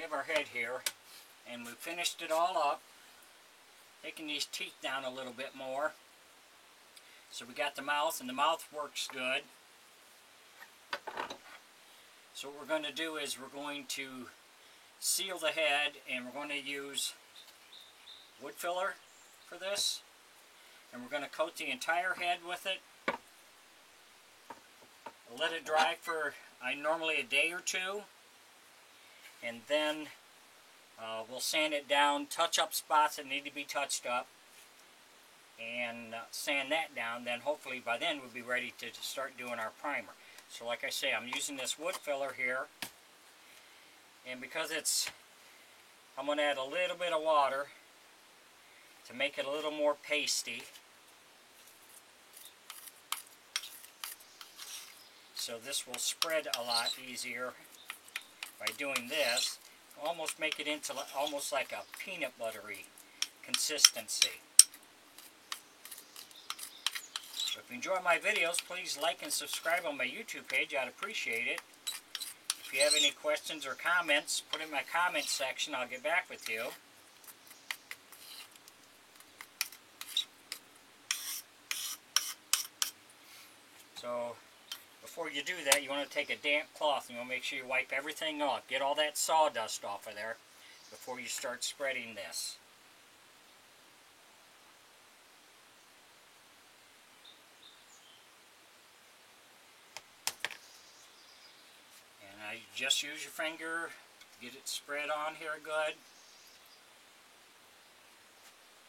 have our head here, and we finished it all up, taking these teeth down a little bit more. So we got the mouth, and the mouth works good. So what we're going to do is we're going to seal the head, and we're going to use wood filler for this. And we're going to coat the entire head with it. Let it dry for normally a day or two. And then we'll sand it down, touch up spots that need to be touched up, and sand that down. Then hopefully by then we'll be ready to start doing our primer. So like I say, I'm using this wood filler here, and because I'm going to add a little bit of water to make it a little more pasty. So this will spread a lot easier by doing this. Almost make it into almost like a peanut buttery consistency. So if you enjoy my videos, please like and subscribe on my YouTube page. I'd appreciate it. If you have any questions or comments, put it in my comment section. I'll get back with you. So before you do that, you want to take a damp cloth and you want to make sure you wipe everything off. Get all that sawdust off of there before you start spreading this. And I just use your finger to get it spread on here good.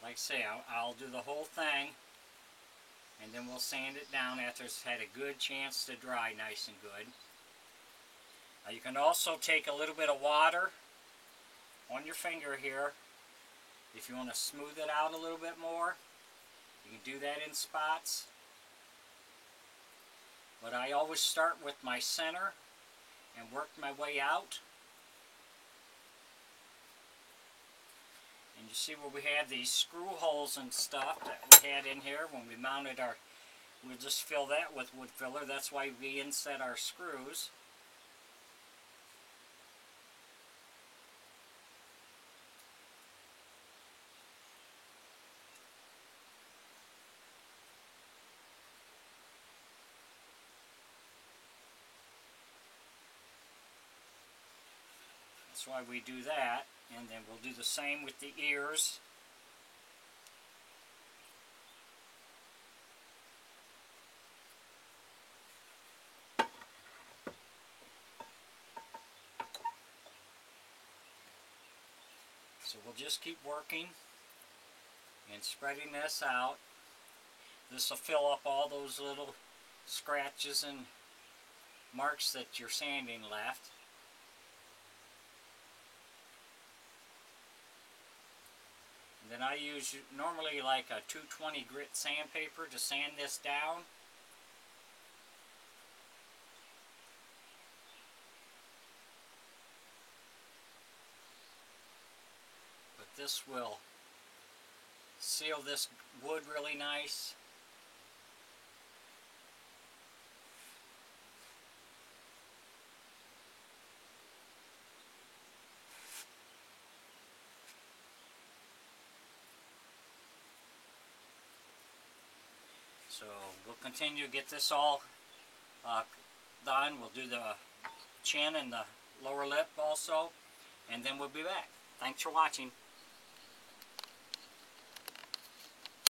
Like I say, I'll do the whole thing, and then we'll sand it down after it's had a good chance to dry nice and good. You can also take a little bit of water on your finger here if you want to smooth it out a little bit more. You can do that in spots. But I always start with my center and work my way out. And you see where we have these screw holes and stuff that we had in here when we mounted our, we'll just fill that with wood filler. That's why we inset our screws. That's why we do that, and then we'll do the same with the ears. So we'll just keep working and spreading this out. This will fill up all those little scratches and marks that your sanding left. And then I use normally like a 220 grit sandpaper to sand this down. But this will seal this wood really nice. So we'll continue to get this all done. We'll do the chin and the lower lip also, and then we'll be back. Thanks for watching.